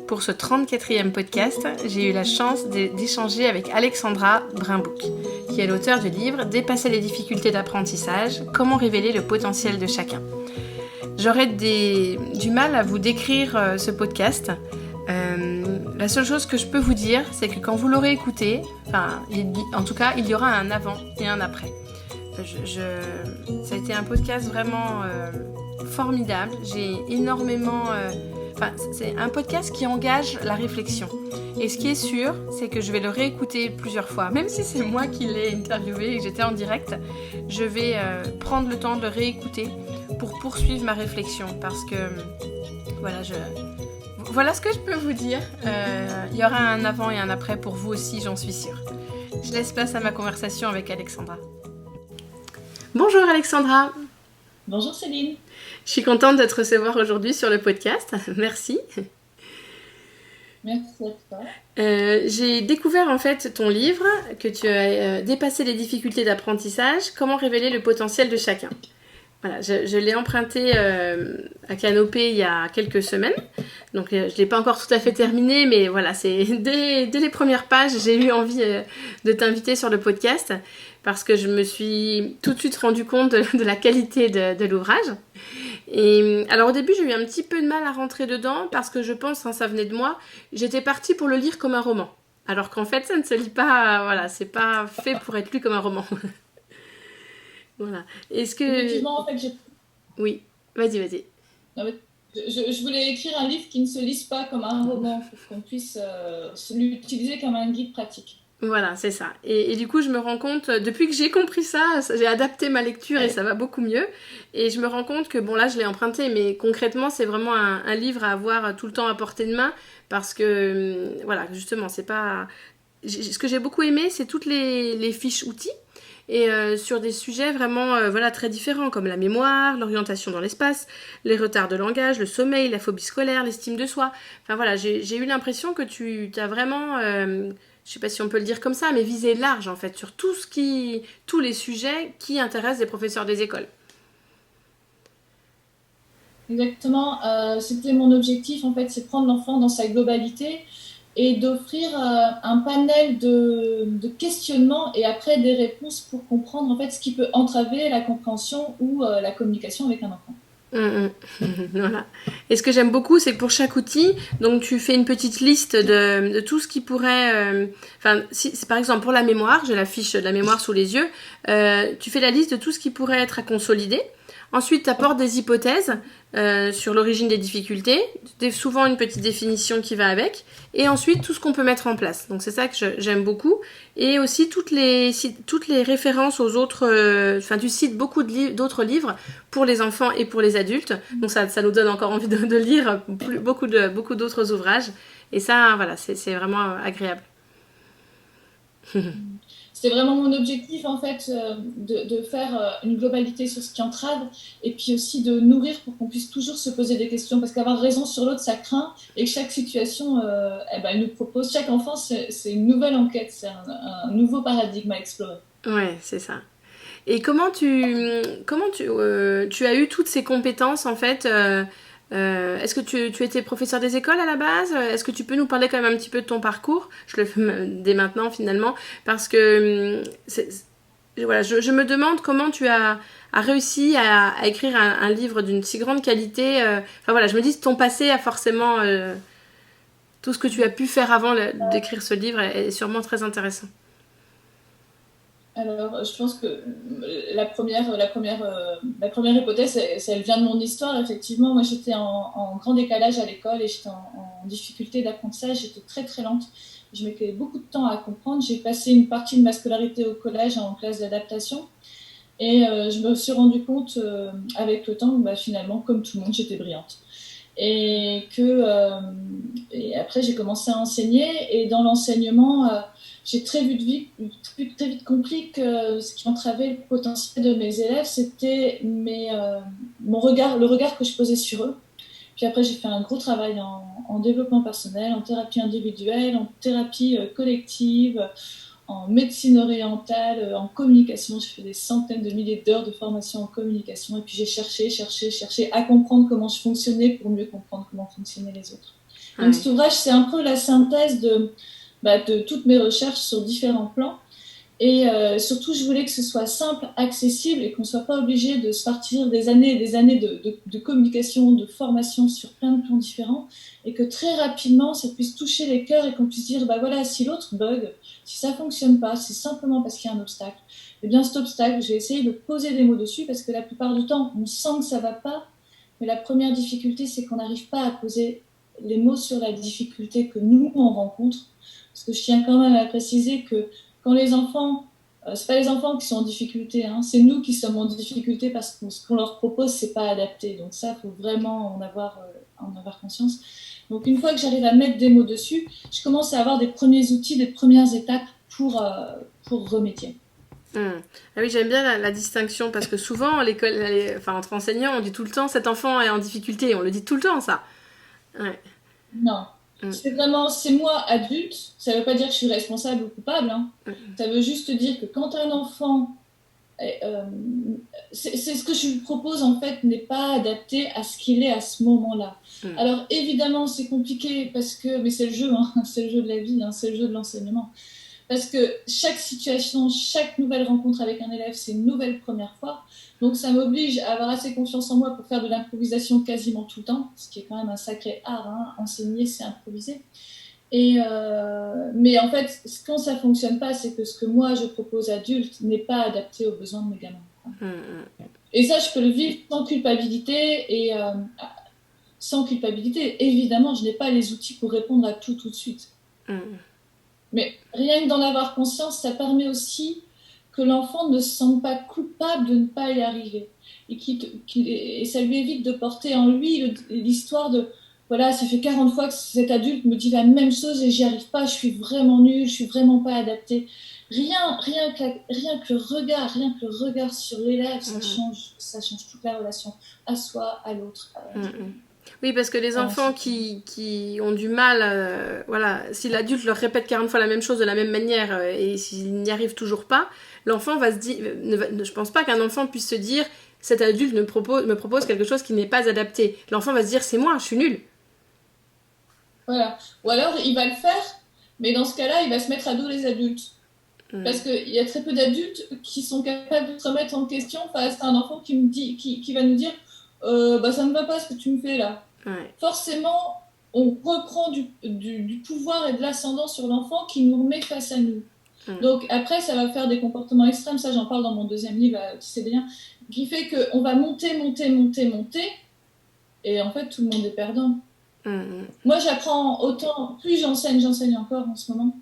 Pour ce 34e podcast, j'ai eu la chance d'échanger avec Alexandra Brimbouc, qui est l'auteure du livre « Dépasser les difficultés d'apprentissage, comment révéler le potentiel de chacun ». J'aurais du mal à vous décrire ce podcast. La seule chose que je peux vous dire, c'est que quand vous l'aurez écouté, en tout cas, il y aura un avant et un après. Ça a été un podcast vraiment formidable. J'ai énormément... c'est un podcast qui engage la réflexion. Et ce qui est sûr, c'est que je vais le réécouter plusieurs fois. Même si c'est moi qui l'ai interviewé et que j'étais en direct, je vais prendre le temps de le réécouter pour poursuivre ma réflexion. Parce que, voilà ce que je peux vous dire. Il y aura un avant et un après pour vous aussi, j'en suis sûre. Je laisse place à ma conversation avec Alexandra. Bonjour Alexandra. Bonjour Céline. Je suis contente de te recevoir aujourd'hui sur le podcast. Merci. Merci à toi. J'ai découvert en fait ton livre que tu as dépassé les difficultés d'apprentissage, comment révéler le potentiel de chacun. Voilà, je l'ai emprunté à Canopée il y a quelques semaines. Donc je ne l'ai pas encore tout à fait terminé, mais voilà, c'est dès les premières pages, j'ai eu envie de t'inviter sur le podcast parce que je me suis tout de suite rendu compte de la qualité de l'ouvrage. Et alors au début, j'ai eu un petit peu de mal à rentrer dedans parce que je pense, ça venait de moi, j'étais partie pour le lire comme un roman. Alors qu'en fait, ça ne se lit pas, voilà, c'est pas fait pour être lu comme un roman. Voilà. Est-ce que... Effectivement, en fait, Oui, vas-y. Non, mais je voulais écrire un livre qui ne se lise pas comme un roman, pour qu'on puisse l'utiliser comme un guide pratique. Voilà, c'est ça. Et du coup, je me rends compte, depuis que j'ai compris ça, j'ai adapté ma lecture et ça va beaucoup mieux. Et je me rends compte que, bon là, je l'ai emprunté, mais concrètement, c'est vraiment un livre à avoir tout le temps à portée de main parce que, voilà, justement, c'est pas... Ce que j'ai beaucoup aimé, c'est toutes les fiches outils. Et sur des sujets vraiment très différents comme la mémoire, l'orientation dans l'espace, les retards de langage, le sommeil, la phobie scolaire, l'estime de soi. Enfin voilà, j'ai eu l'impression que tu as vraiment, je sais pas si on peut le dire comme ça, mais visé large en fait sur tous les sujets qui intéressent les professeurs des écoles. Exactement, c'était mon objectif en fait, c'est prendre l'enfant dans sa globalité et d'offrir un panel de questionnements et après des réponses pour comprendre en fait ce qui peut entraver la compréhension ou la communication avec un enfant. Voilà. Et ce que j'aime beaucoup, c'est que pour chaque outil, donc tu fais une petite liste de tout ce qui pourrait... par exemple, pour la mémoire, j'ai la fiche de la mémoire sous les yeux, tu fais la liste de tout ce qui pourrait être à consolider. Ensuite, tu apportes des hypothèses sur l'origine des difficultés, souvent une petite définition qui va avec, et ensuite tout ce qu'on peut mettre en place. Donc c'est ça que j'aime beaucoup. Et aussi toutes les références aux autres... tu cites beaucoup d'autres livres pour les enfants et pour les adultes. Donc ça nous donne encore envie de lire beaucoup d'autres ouvrages. Et ça, voilà, c'est vraiment agréable. C'est vraiment mon objectif en fait de faire une globalité sur ce qui entrave et puis aussi de nourrir pour qu'on puisse toujours se poser des questions parce qu'avoir raison sur l'autre ça craint et que chaque situation nous propose, chaque enfant c'est une nouvelle enquête, c'est un nouveau paradigme à explorer. Ouais, c'est ça. Et comment tu as eu toutes ces compétences en fait est-ce que tu étais professeur des écoles à la base? Est-ce que tu peux nous parler quand même un petit peu de ton parcours? Je le fais dès maintenant finalement parce que je me demande comment tu as réussi à écrire un livre d'une si grande qualité. Je me dis que ton passé a forcément tout ce que tu as pu faire avant d'écrire ce livre est sûrement très intéressant. Alors, je pense que la première hypothèse, elle vient de mon histoire. Effectivement, moi, j'étais en grand décalage à l'école et j'étais en difficulté d'apprentissage. J'étais très, très lente. Je mettais beaucoup de temps à comprendre. J'ai passé une partie de ma scolarité au collège en classe d'adaptation. Et je me suis rendu compte avec le temps, finalement, comme tout le monde, j'étais brillante. Et après, j'ai commencé à enseigner. Et dans l'enseignement... j'ai très vite compris que ce qui entravait le potentiel de mes élèves, c'était le regard que je posais sur eux. Puis après, j'ai fait un gros travail en développement personnel, en thérapie individuelle, en thérapie collective, en médecine orientale, en communication. J'ai fait des centaines de milliers d'heures de formation en communication. Et puis j'ai cherché à comprendre comment je fonctionnais pour mieux comprendre comment fonctionnaient les autres. Donc cet ouvrage, c'est un peu la synthèse de toutes mes recherches sur différents plans. Et surtout, je voulais que ce soit simple, accessible et qu'on ne soit pas obligé de se partir des années et des années de communication, de formation sur plein de plans différents et que très rapidement, ça puisse toucher les cœurs et qu'on puisse dire, voilà, si l'autre bug, si ça ne fonctionne pas, c'est simplement parce qu'il y a un obstacle. Eh bien, cet obstacle, je vais essayer de poser des mots dessus parce que la plupart du temps, on sent que ça ne va pas. Mais la première difficulté, c'est qu'on n'arrive pas à poser les mots sur la difficulté que nous, on rencontre. Parce que je tiens quand même à préciser que quand les enfants, c'est pas les enfants qui sont en difficulté, hein, c'est nous qui sommes en difficulté parce que ce qu'on leur propose, c'est pas adapté. Donc ça, il faut vraiment en avoir conscience. Donc une fois que j'arrive à mettre des mots dessus, je commence à avoir des premiers outils, des premières étapes pour remédier. Ah oui, j'aime bien la distinction parce que souvent, à l'école, entre enseignants, on dit tout le temps cet enfant est en difficulté. On le dit tout le temps, ça. Ouais. Non. C'est moi adulte, ça ne veut pas dire que je suis responsable ou coupable, hein. Ça veut juste dire que quand un enfant, c'est ce que je lui propose en fait, n'est pas adapté à ce qu'il est à ce moment-là. Alors évidemment c'est compliqué mais c'est le jeu, hein, c'est le jeu de la vie, hein, c'est le jeu de l'enseignement. Parce que chaque situation, chaque nouvelle rencontre avec un élève, c'est une nouvelle première fois. Donc ça m'oblige à avoir assez confiance en moi pour faire de l'improvisation quasiment tout le temps, ce qui est quand même un sacré art, hein. Enseigner, c'est improviser. Mais en fait, quand ça ne fonctionne pas, c'est que ce que moi je propose adulte n'est pas adapté aux besoins de mes gamins. Et ça, je peux le vivre sans culpabilité. Sans culpabilité, évidemment, je n'ai pas les outils pour répondre à tout de suite. Mais rien que d'en avoir conscience, ça permet aussi que l'enfant ne se sente pas coupable de ne pas y arriver. Et ça lui évite de porter en lui l'histoire de voilà, ça fait 40 fois que cet adulte me dit la même chose et j'y arrive pas, je suis vraiment nulle, je suis vraiment pas adaptée. Rien que le regard sur l'élève, ça change toute la relation à soi, à l'autre. Oui, parce que les enfants qui ont du mal, si l'adulte leur répète 40 fois la même chose de la même manière et s'il n'y arrive toujours pas, l'enfant va se dire... je pense pas qu'un enfant puisse se dire cet adulte me propose quelque chose qui n'est pas adapté. L'enfant va se dire c'est moi, je suis nul. Voilà. Ou alors il va le faire, mais dans ce cas-là, il va se mettre à dos les adultes. Parce qu'il y a très peu d'adultes qui sont capables de se remettre en question face à un enfant qui va nous dire ça ne va pas ce que tu me fais là. Ouais. Forcément, on reprend du pouvoir et de l'ascendant sur l'enfant qui nous remet face à nous. Donc après, ça va faire des comportements extrêmes, ça j'en parle dans mon deuxième livre, tu sais bien, qui fait qu'on va monter, et en fait tout le monde est perdant. Moi j'apprends autant, plus j'enseigne encore en ce moment,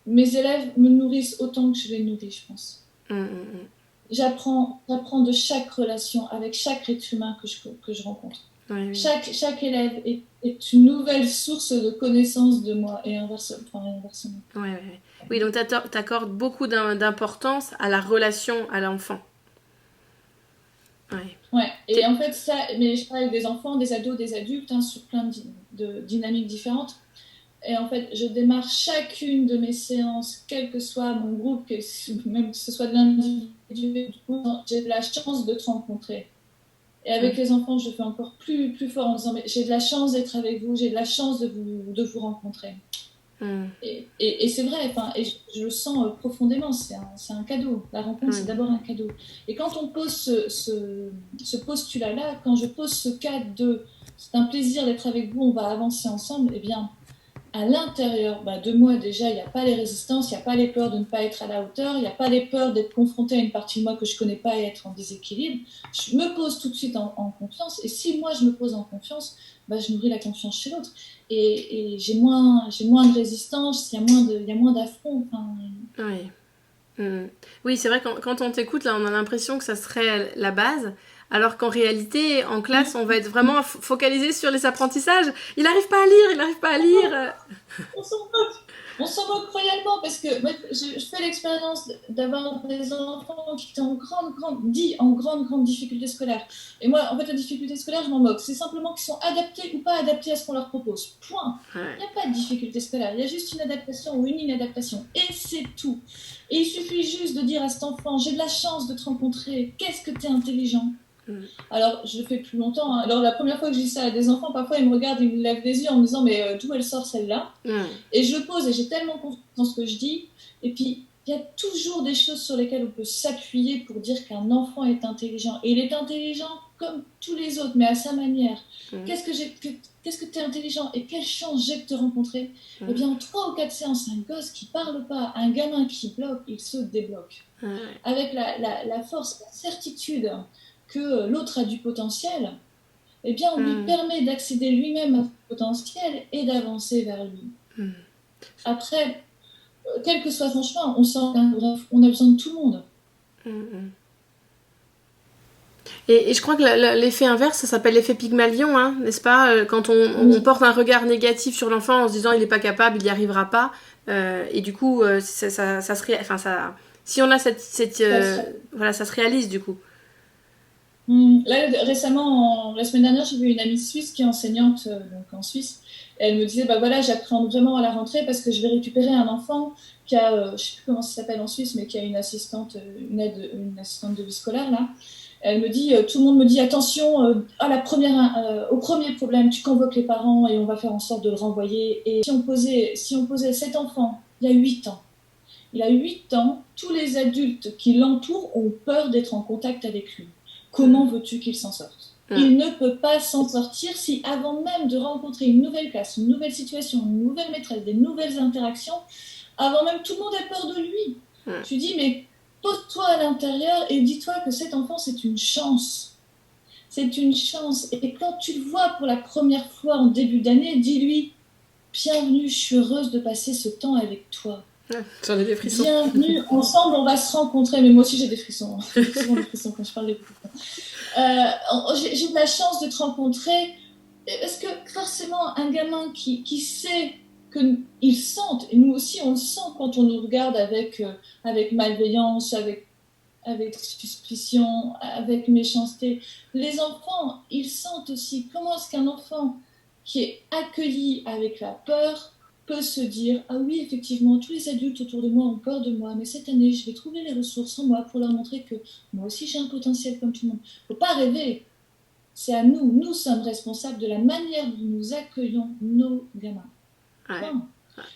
mes élèves me nourrissent autant que je les nourris, je pense. J'apprends de chaque relation avec chaque être humain que je rencontre. Oui. Chaque élève est une nouvelle source de connaissances de moi et inversement. Oui, donc tu accordes beaucoup d'importance à la relation à l'enfant. Ouais. Et en fait, mais je parle avec des enfants, des ados, des adultes, hein, sur plein de dynamiques différentes. Et en fait, je démarre chacune de mes séances, quel que soit mon groupe, même que ce soit de l'individu, j'ai de la chance de te rencontrer. Et avec les enfants, je fais encore plus fort en disant, mais j'ai de la chance d'être avec vous, j'ai de la chance de vous rencontrer. Et c'est vrai, et je le sens profondément, c'est un cadeau. La rencontre, c'est d'abord un cadeau. Et quand on pose ce postulat-là, quand je pose ce cadre de c'est un plaisir d'être avec vous, on va avancer ensemble, eh bien, à l'intérieur de moi, déjà, il n'y a pas les résistances, il n'y a pas les peurs de ne pas être à la hauteur, il n'y a pas les peurs d'être confrontée à une partie de moi que je ne connais pas et être en déséquilibre. Je me pose tout de suite en confiance. Et si moi, je me pose en confiance, je nourris la confiance chez l'autre. Et j'ai moins de résistance, il y a moins d'affront. Oui. Oui, c'est vrai, quand on t'écoute, là, on a l'impression que ça serait la base. Alors qu'en réalité, en classe, on va être vraiment focalisé sur les apprentissages. Il n'arrive pas à lire. On s'en moque. On s'en moque royalement parce que moi, je fais l'expérience d'avoir des enfants qui étaient en grande difficulté scolaire. Et moi, en fait, la difficulté scolaire, je m'en moque. C'est simplement qu'ils sont adaptés ou pas adaptés à ce qu'on leur propose. Point. Il n'y a pas de difficulté scolaire. Il y a juste une adaptation ou une inadaptation. Et c'est tout. Et il suffit juste de dire à cet enfant, j'ai de la chance de te rencontrer. Qu'est-ce que tu es intelligent. Alors, je le fais plus longtemps. Hein. Alors, la première fois que je dis ça à des enfants, parfois, ils me regardent, ils me lèvent les yeux en me disant, mais d'où elle sort celle-là. Et je le pose et j'ai tellement confiance dans ce que je dis. Et puis, il y a toujours des choses sur lesquelles on peut s'appuyer pour dire qu'un enfant est intelligent. Et il est intelligent comme tous les autres, mais à sa manière. Qu'est-ce que tu es intelligent et quelle chance j'ai de te rencontrer. Eh bien, en 3 ou 4 séances, un gosse qui parle pas, un gamin qui bloque, il se débloque. Avec la force, la certitude que l'autre a du potentiel, eh bien, on lui permet d'accéder lui-même à ce potentiel et d'avancer vers lui. Après, quel que soit son chemin, on a besoin de tout le monde. Et je crois que l'effet inverse, ça s'appelle l'effet Pygmalion, hein, n'est-ce pas? Quand on porte un regard négatif sur l'enfant en se disant il n'est pas capable, il n'y arrivera pas, et du coup, si on a voilà, ça se réalise du coup. Là, récemment, la semaine dernière, j'ai vu une amie suisse qui est enseignante donc en Suisse. Et elle me disait, bah voilà, j'appréhende vraiment à la rentrée parce que je vais récupérer un enfant qui a, je ne sais plus comment ça s'appelle en Suisse, mais qui a une assistante de vie scolaire là. Elle me dit, tout le monde me dit, attention, au premier problème, tu convoques les parents et on va faire en sorte de le renvoyer. Et si on posait cet enfant, il a 8 ans. Il a 8 ans, tous les adultes qui l'entourent ont peur d'être en contact avec lui. Comment veux-tu qu'il s'en sorte? Il ne peut pas s'en sortir si, avant même de rencontrer une nouvelle classe, une nouvelle situation, une nouvelle maîtresse, des nouvelles interactions, avant même, tout le monde a peur de lui. Tu dis, mais pose-toi à l'intérieur et dis-toi que cet enfant, c'est une chance. C'est une chance. Et quand tu le vois pour la première fois en début d'année, dis-lui, bienvenue, je suis heureuse de passer ce temps avec toi. J'en ai des frissons. Bienvenue, ensemble, on va se rencontrer. Mais moi aussi, j'ai des frissons. J'ai souvent des frissons quand je parle des frissons. J'ai de la chance de te rencontrer. Parce que forcément, un gamin qui sait qu'il sente, et nous aussi, on le sent quand on nous regarde avec malveillance, avec suspicion, avec méchanceté. Les enfants, ils sentent aussi comment est-ce qu'un enfant qui est accueilli avec la peur peut se dire « Ah oui, effectivement, tous les adultes autour de moi ont peur de moi, mais cette année, je vais trouver les ressources en moi pour leur montrer que moi aussi, j'ai un potentiel comme tout le monde. » Il ne faut pas rêver. C'est à nous. Nous sommes responsables de la manière dont nous accueillons nos gamins.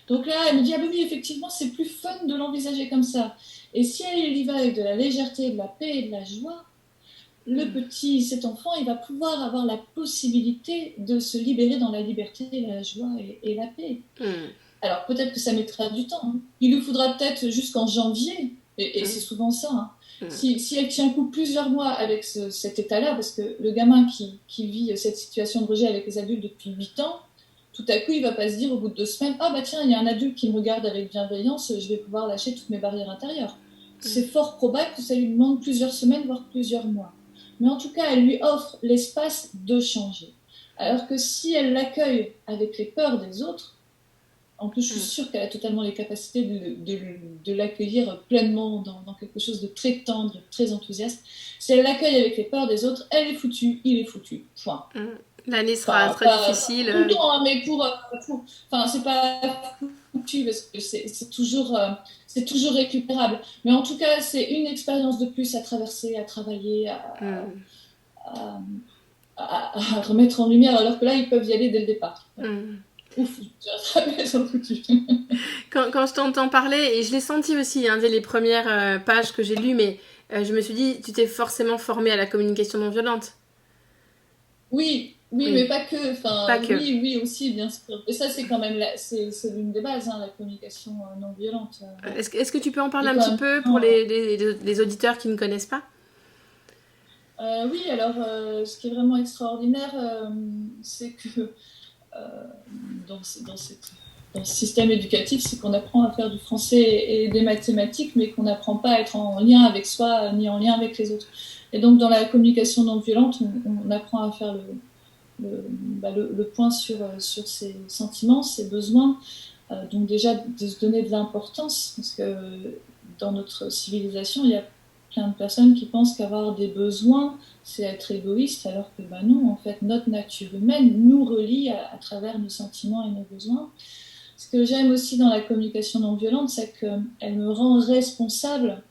Donc là, elle me dit « Ah oui, effectivement, c'est plus fun de l'envisager comme ça. » Et si elle y va avec de la légèreté, de la paix et de la joie, cet enfant, il va pouvoir avoir la possibilité de se libérer dans la liberté, la joie et la paix. Alors peut-être que ça mettra du temps. Hein. Il lui faudra peut-être jusqu'en janvier, et c'est souvent ça. Hein. Si elle tient coup plusieurs mois avec cet état-là, parce que le gamin qui vit cette situation de rejet avec les adultes depuis 8 ans, tout à coup, il ne va pas se dire au bout de 2 semaines « Ah bah tiens, il y a un adulte qui me regarde avec bienveillance, je vais pouvoir lâcher toutes mes barrières intérieures. » C'est fort probable que ça lui demande plusieurs semaines, voire plusieurs mois. Mais en tout cas, elle lui offre l'espace de changer. Alors que si elle l'accueille avec les peurs des autres, en plus, je suis sûre qu'elle a totalement les capacités de l'accueillir pleinement dans quelque chose de très tendre, très enthousiaste. Si elle l'accueille avec les peurs des autres, elle est foutue, il est foutu. Point. L'année sera très difficile. Tout le temps, hein, mais enfin, c'est pas foutu parce que c'est toujours récupérable. Mais en tout cas, c'est une expérience de plus à traverser, à travailler, à remettre en lumière, alors que là, ils peuvent y aller dès le départ. Ouf, ils sont foutus. Quand je t'entends parler, et je l'ai senti aussi dès les premières pages que j'ai lues, mais je me suis dit, tu t'es forcément formée à la communication non violente. Oui, mais pas que. Enfin, pas que. Oui, aussi, bien sûr. Et ça, c'est quand même c'est l'une des bases, la communication non violente. Est-ce que tu peux en parler un petit peu pour les auditeurs qui ne connaissent pas? Oui, alors, ce qui est vraiment extraordinaire, c'est que dans ce système éducatif, c'est qu'on apprend à faire du français et des mathématiques, mais qu'on n'apprend pas à être en lien avec soi, ni en lien avec les autres. Et donc, dans la communication non violente, on apprend à faire le point sur ses sentiments, ses besoins, Donc déjà, de se donner de l'importance, parce que dans notre civilisation, il y a plein de personnes qui pensent qu'avoir des besoins, c'est être égoïste, alors que non, en fait, notre nature humaine nous relie à travers nos sentiments et nos besoins. Ce que j'aime aussi dans la communication non violente, c'est qu'elle me rend responsable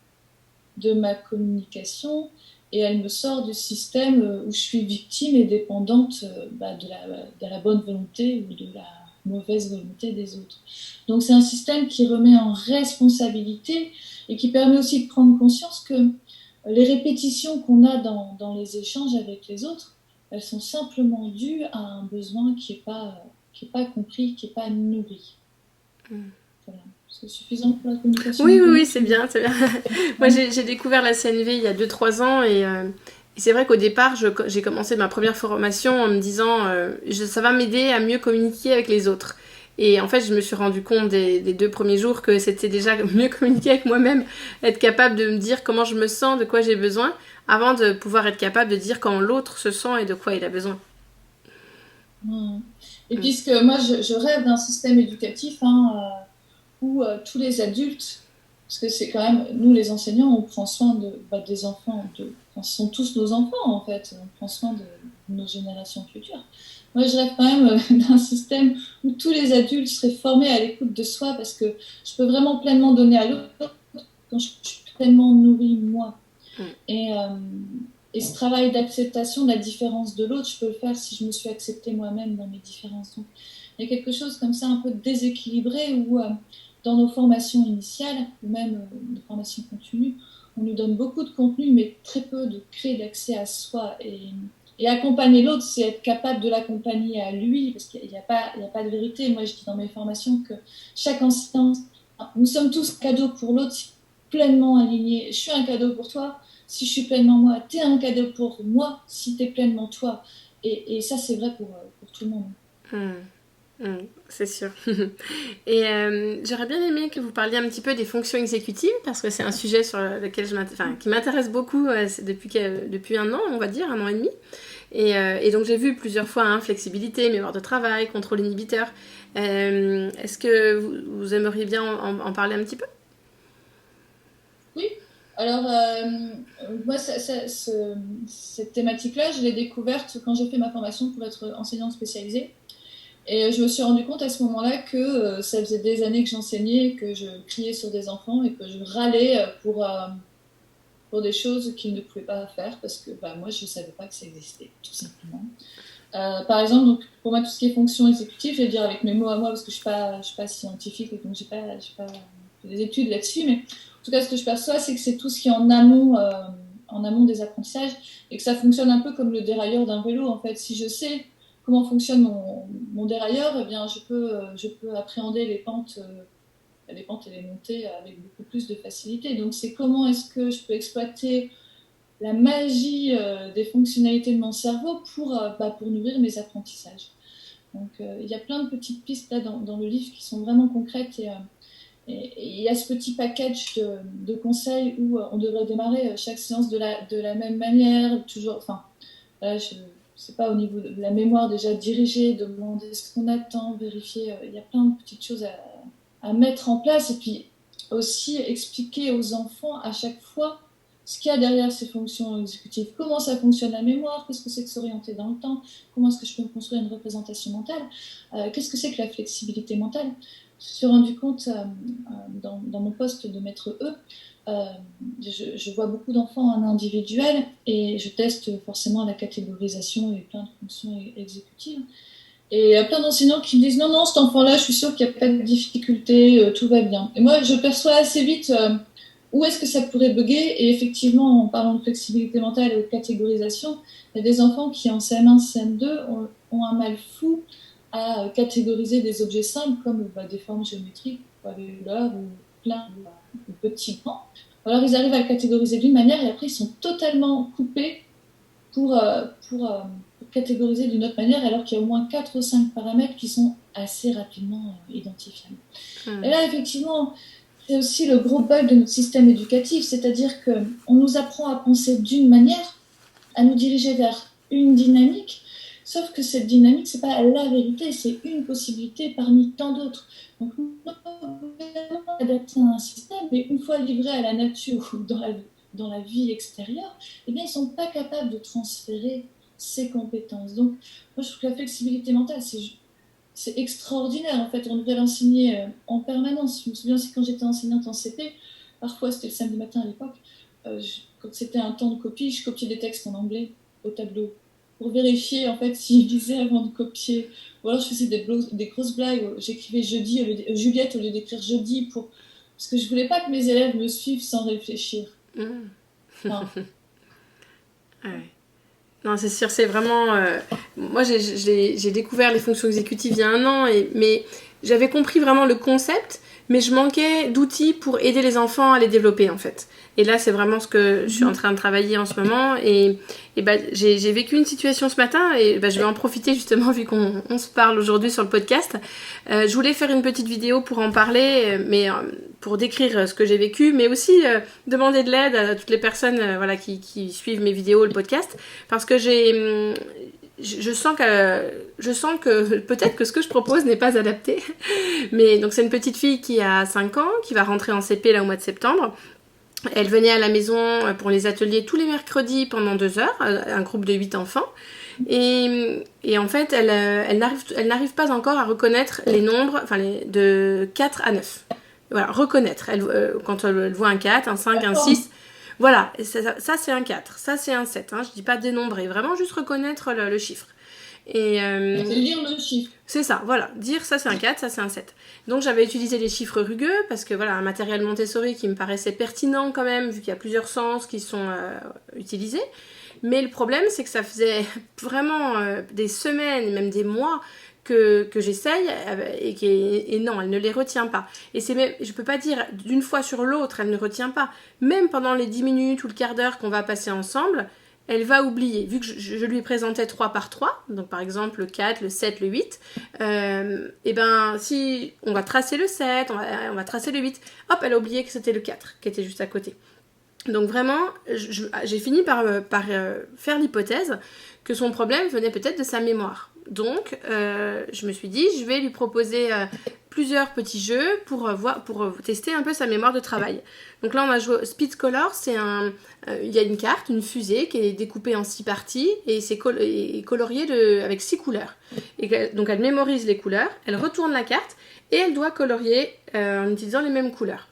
de ma communication et elle me sort du système où je suis victime et dépendante de la bonne volonté ou de la mauvaise volonté des autres. Donc c'est un système qui remet en responsabilité et qui permet aussi de prendre conscience que les répétitions qu'on a dans les échanges avec les autres, elles sont simplement dues à un besoin qui n'est pas compris, qui n'est pas nourri. Voilà. C'est suffisant pour la communication? Oui, c'est bien, c'est bien. Moi, j'ai découvert la CNV il y a 2-3 ans et c'est vrai qu'au départ, j'ai commencé ma première formation en me disant ça va m'aider à mieux communiquer avec les autres. Et en fait, je me suis rendu compte des 2 premiers jours que c'était déjà mieux communiquer avec moi-même, être capable de me dire comment je me sens, de quoi j'ai besoin, avant de pouvoir être capable de dire comment l'autre se sent et de quoi il a besoin. Et puisque moi, je rêve d'un système éducatif où tous les adultes, parce que c'est quand même, nous les enseignants, on prend soin des enfants, ce sont tous nos enfants en fait, on prend soin de nos générations futures. Moi je rêve quand même d'un système où tous les adultes seraient formés à l'écoute de soi, parce que je peux vraiment pleinement donner à l'autre quand je suis pleinement nourrie moi. Et ce travail d'acceptation de la différence de l'autre, je peux le faire si je me suis acceptée moi-même dans mes différences. Donc, il y a quelque chose comme ça un peu déséquilibré où dans nos formations initiales, ou même nos formations continues, on nous donne beaucoup de contenu, mais très peu de clés d'accès à soi. Et accompagner l'autre, c'est être capable de l'accompagner à lui, parce qu'il n'y a pas de vérité. Moi, je dis dans mes formations que chaque enseignant, nous sommes tous cadeaux pour l'autre, pleinement alignés. Je suis un cadeau pour toi si je suis pleinement moi. Tu es un cadeau pour moi si tu es pleinement toi. Et ça, c'est vrai pour tout le monde. C'est sûr. Et j'aurais bien aimé que vous parliez un petit peu des fonctions exécutives, parce que c'est un sujet sur lequel qui m'intéresse beaucoup depuis 1 an, on va dire, 1 an et demi. Et donc j'ai vu plusieurs fois flexibilité, mémoire de travail, contrôle inhibiteur. Est-ce que vous aimeriez bien en parler un petit peu? Oui. Alors, moi, cette thématique-là, je l'ai découverte quand j'ai fait ma formation pour être enseignante spécialisée. Et je me suis rendu compte à ce moment-là que ça faisait des années que j'enseignais, que je criais sur des enfants et que je râlais pour des choses qu'ils ne pouvaient pas faire parce que moi, je ne savais pas que ça existait, tout simplement. Par exemple, donc, pour moi, tout ce qui est fonction exécutive, je vais dire avec mes mots à moi parce que je ne suis pas scientifique et donc je n'ai pas fait des études là-dessus, mais en tout cas, ce que je perçois, c'est que c'est tout ce qui est en amont des apprentissages et que ça fonctionne un peu comme le dérailleur d'un vélo. En fait, si je sais comment fonctionne mon dérailleur, eh bien, je peux appréhender les pentes et les montées avec beaucoup plus de facilité. Donc, c'est comment est-ce que je peux exploiter la magie des fonctionnalités de mon cerveau pour nourrir mes apprentissages. Donc, il y a plein de petites pistes là dans le livre qui sont vraiment concrètes et il y a ce petit package de conseils où on devrait démarrer chaque séance de la même manière, toujours. Enfin, là, c'est pas au niveau de la mémoire déjà dirigée, demander ce qu'on attend, vérifier. Il y a plein de petites choses à mettre en place et puis aussi expliquer aux enfants à chaque fois ce qu'il y a derrière ces fonctions exécutives, comment ça fonctionne la mémoire, qu'est-ce que c'est que s'orienter dans le temps, comment est-ce que je peux me construire une représentation mentale, qu'est-ce que c'est que la flexibilité mentale. Je me suis rendu compte dans mon poste de maître E, je vois beaucoup d'enfants en individuel et je teste forcément la catégorisation et plein de fonctions exécutives. Et il y a plein d'enseignants qui me disent non, cet enfant-là, je suis sûre qu'il n'y a pas de difficulté, tout va bien. Et moi, je perçois assez vite où est-ce que ça pourrait bugger. Et effectivement, en parlant de flexibilité mentale et de catégorisation, il y a des enfants qui en CM1, CM2 ont un mal fou à catégoriser des objets simples comme des formes géométriques, avec l'heure ou plein de petits grands. Alors ils arrivent à le catégoriser d'une manière et après ils sont totalement coupés pour catégoriser d'une autre manière, alors qu'il y a au moins 4 ou 5 paramètres qui sont assez rapidement identifiables. Et là, effectivement, c'est aussi le gros bug de notre système éducatif, c'est-à-dire qu'on nous apprend à penser d'une manière, à nous diriger vers une dynamique, Sauf que cette dynamique, c'est pas la vérité, c'est une possibilité parmi tant d'autres. Donc, nous devons adapter un système, mais une fois livrés à la nature ou dans la vie extérieure, eh bien, ils ne sont pas capables de transférer ces compétences. Donc, moi, je trouve que la flexibilité mentale, c'est extraordinaire. En fait, on devrait l'enseigner en permanence. Je me souviens aussi quand j'étais enseignante en CP, parfois c'était le samedi matin à l'époque, quand c'était un temps de copie, je copiais des textes en anglais au tableau pour vérifier en fait s'ils lisaient avant de copier. Ou alors je faisais des grosses blagues. J'écrivais Juliette au lieu d'écrire jeudi parce que je voulais pas que mes élèves me suivent sans réfléchir. Enfin, Ouais. Non, c'est sûr, c'est vraiment... Moi, j'ai découvert les fonctions exécutives il y a 1 an, mais j'avais compris vraiment le concept, mais je manquais d'outils pour aider les enfants à les développer, en fait. Et là, c'est vraiment ce que je suis en train de travailler en ce moment. Et j'ai vécu une situation ce matin, et je vais en profiter justement, vu qu'on se parle aujourd'hui sur le podcast. Je voulais faire une petite vidéo pour en parler, mais pour décrire ce que j'ai vécu, mais aussi demander de l'aide à toutes les personnes qui suivent mes vidéos, le podcast, parce que je sens que peut-être que ce que je propose n'est pas adapté. Mais donc c'est une petite fille qui a 5 ans, qui va rentrer en CP là au mois de septembre. Elle venait à la maison pour les ateliers tous les mercredis pendant 2 heures, un groupe de 8 enfants. Et en fait, elle n'arrive pas encore à reconnaître les nombres de 4 à 9. Voilà, reconnaître. Quand elle voit un 4, un 5, un 6... Voilà, ça c'est un 4, ça c'est un 7, hein, je dis pas dénombrer, vraiment juste reconnaître le chiffre. Et, c'est lire le chiffre. C'est ça, voilà, dire ça c'est un 4, ça c'est un 7. Donc j'avais utilisé les chiffres rugueux, parce que voilà, un matériel Montessori qui me paraissait pertinent quand même, vu qu'il y a plusieurs sens qui sont utilisés. Mais le problème c'est que ça faisait vraiment des semaines, même des mois, que j'essaye et non, elle ne les retient pas. Et je peux pas dire d'une fois sur l'autre, elle ne retient pas. Même pendant les 10 minutes ou le quart d'heure qu'on va passer ensemble, elle va oublier. Vu que je lui présentais 3 par 3, donc par exemple le 4, le 7, le 8, et ben si on va tracer le 7, on va tracer le 8, hop, elle a oublié que c'était le 4 qui était juste à côté. Donc vraiment, j'ai fini par faire l'hypothèse que son problème venait peut-être de sa mémoire. Donc, je me suis dit, je vais lui proposer plusieurs petits jeux pour tester un peu sa mémoire de travail. Donc là, on a joué au Speed Color. Il y a une carte, une fusée qui est découpée en 6 parties et c'est colorié avec 6 couleurs. Donc, elle mémorise les couleurs, elle retourne la carte et elle doit colorier en utilisant les mêmes couleurs.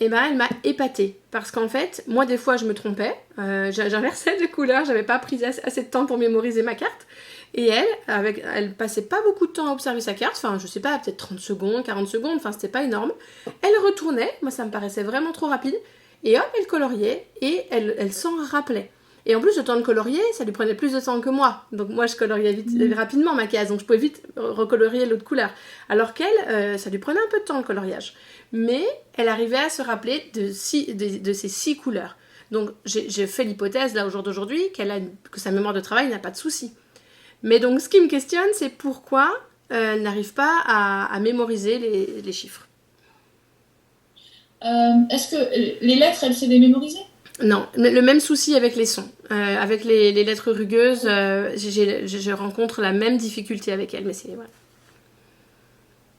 Et ben elle m'a épatée parce qu'en fait, moi des fois je me trompais, j'inversais de couleurs, j'avais pas pris assez de temps pour mémoriser ma carte. Et elle passait pas beaucoup de temps à observer sa carte, enfin je sais pas, peut-être 30 secondes, 40 secondes, enfin c'était pas énorme. Elle retournait, moi ça me paraissait vraiment trop rapide, et hop, elle coloriait, et elle s'en rappelait. Et en plus, le temps de colorier, ça lui prenait plus de temps que moi. Donc moi, je coloriais rapidement ma case, donc je pouvais vite recolorier l'autre couleur. Alors qu'elle, ça lui prenait un peu de temps, le coloriage. Mais elle arrivait à se rappeler de ces 6 couleurs. Donc j'ai fait l'hypothèse, là, au jour d'aujourd'hui, que sa mémoire de travail n'a pas de souci. Mais donc, ce qui me questionne, c'est pourquoi elle n'arrive pas à mémoriser les chiffres. Est-ce que les lettres, elle sait les mémoriser ? Non, le même souci avec les sons. Avec les lettres rugueuses, je rencontre la même difficulté avec elles, mais c'est... Voilà.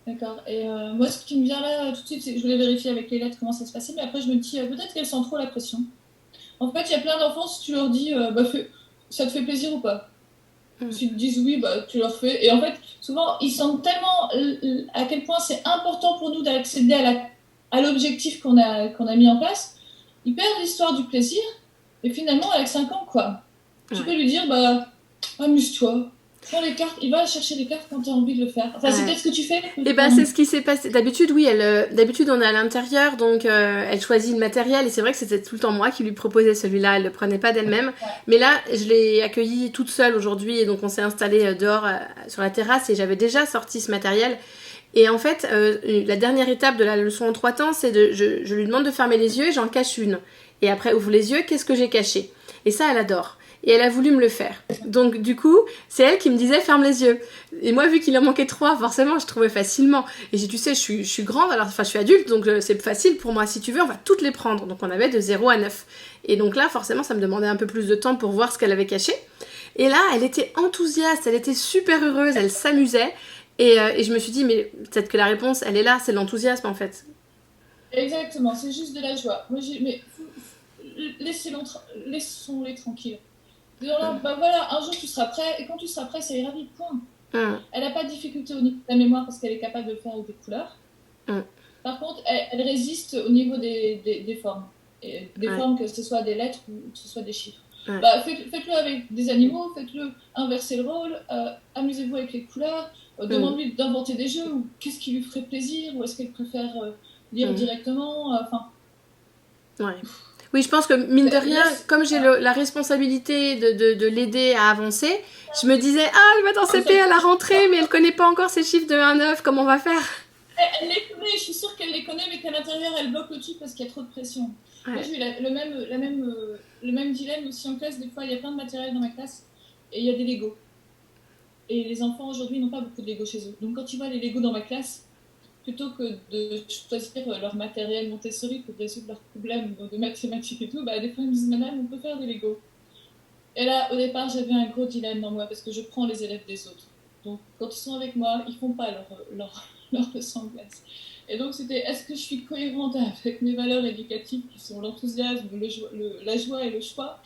D'accord. Et moi, ce qui me vient là tout de suite, c'est que je voulais vérifier avec les lettres comment ça se passait, mais après, je me dis, peut-être qu'elles sentent trop la pression. En fait, il y a plein d'enfants, si tu leur dis, ça te fait plaisir ou pas ? S'ils te disent oui, tu leur fais. Et en fait, souvent, ils sentent tellement à quel point c'est important pour nous d'accéder à l'objectif qu'on a mis en place. Ils perdent l'histoire du plaisir, et finalement, avec 5 ans, quoi. Tu peux lui dire, amuse-toi, prends les cartes, il va chercher les cartes quand tu as envie de le faire. Enfin, c'est peut-être ce que tu fais. Et c'est ce qui s'est passé. D'habitude, oui, d'habitude, on est à l'intérieur, donc elle choisit le matériel, et c'est vrai que c'était tout le temps moi qui lui proposais celui-là, elle le prenait pas d'elle-même. Ouais. Mais là, je l'ai accueillie toute seule aujourd'hui, et donc on s'est installé dehors sur la terrasse, et j'avais déjà sorti ce matériel. Et en fait, la dernière étape de la leçon en 3 temps, c'est je lui demande de fermer les yeux et j'en cache une. Et après, ouvre les yeux, qu'est-ce que j'ai caché ? Et ça, elle adore. Et elle a voulu me le faire. Donc, du coup, c'est elle qui me disait, ferme les yeux. Et moi, vu qu'il en manquait 3, forcément, je trouvais facilement. Et j'ai dit, tu sais, je suis grande, je suis adulte, donc c'est facile pour moi. Si tu veux, on va toutes les prendre. Donc, on avait de 0 à 9. Et donc là, forcément, ça me demandait un peu plus de temps pour voir ce qu'elle avait caché. Et là, elle était enthousiaste, elle était super heureuse, elle s'amusait. Et je me suis dit, mais peut-être que la réponse, elle est là, c'est l'enthousiasme en fait. Exactement, c'est juste de la joie. Moi, mais laissons-les tranquilles. Disons-leur, bah voilà, un jour tu seras prêt, et quand tu seras prêt, ça ira vite, point. Hum, Elle n'a pas de difficulté au niveau de la mémoire parce qu'elle est capable de le faire avec des couleurs. hum, Par contre, elle résiste au niveau des formes. Et des ouais, formes, que ce soit des lettres ou que ce soit des chiffres. ouais, Bah, faites-le avec des animaux, faites-le inverser le rôle, amusez-vous avec les couleurs, hum, demande-lui d'inventer des jeux, ou qu'est-ce qui lui ferait plaisir, ou est-ce qu'elle préfère lire hum, directement. Enfin, ouais. Oui, je pense que mine de rien, laisse. comme j'ai la responsabilité de l'aider à avancer, je me disais, ah, elle va dans CP à la rentrée, mais elle connaît pas encore ses chiffres de 1 à 9, comment on va faire? Elle les connaît, je suis sûre qu'elle les connaît, mais qu'à l'intérieur, elle bloque le truc parce qu'il y a trop de pression. Moi, Ouais. j'ai eu le même dilemme aussi en classe. Des fois, il y a plein de matériel dans ma classe et il y a des Legos. Et les enfants aujourd'hui n'ont pas beaucoup de Legos chez eux. Donc, quand ils voient les Legos dans ma classe, plutôt que de choisir leur matériel Montessori pour résoudre leurs problèmes de mathématiques et tout, bah, des fois, ils me disent, Madame, on peut faire des Legos. Et là, au départ, j'avais un gros dilemme dans moi parce que je prends les élèves des autres. Donc, quand ils sont avec moi, ils font pas leur leçon de classe. Et donc, c'était est-ce que je suis cohérente avec mes valeurs éducatives qui sont l'enthousiasme, la joie et le choix,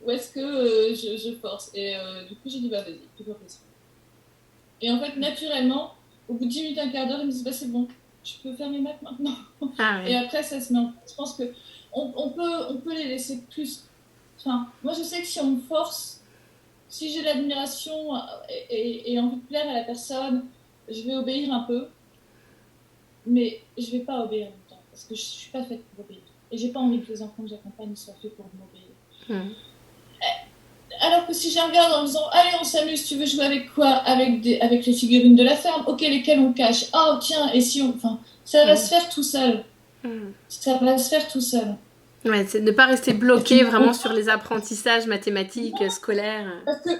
ou est-ce que je force. Et du coup, j'ai dit, bah vas-y, fais-toi plaisir. Et en fait, naturellement, au bout de 10 minutes, un quart d'heure, ils me disent, bah c'est bon, je peux faire mes maths maintenant. Ah Et ouais. après, ça se met en place. Je pense que on peut les laisser plus. Enfin, moi, je sais que si on me force, si j'ai l'admiration et envie de plaire à la personne, je vais obéir un peu, mais je vais pas obéir longtemps parce que je suis pas faite pour obéir. Et j'ai pas envie que les enfants que j'accompagne soient faits pour m'obéir. Hum, Alors que si je regarde en disant, allez, on s'amuse, tu veux jouer avec quoi? Avec les figurines de la ferme, ok, lesquelles on cache? Oh, tiens, et si on. Enfin, ça va se hum, faire tout seul. hum. Ça va se faire tout seul. Ouais, c'est ne pas rester Et tu bloqué me vraiment sur comprends? les apprentissages mathématiques, scolaires. Parce que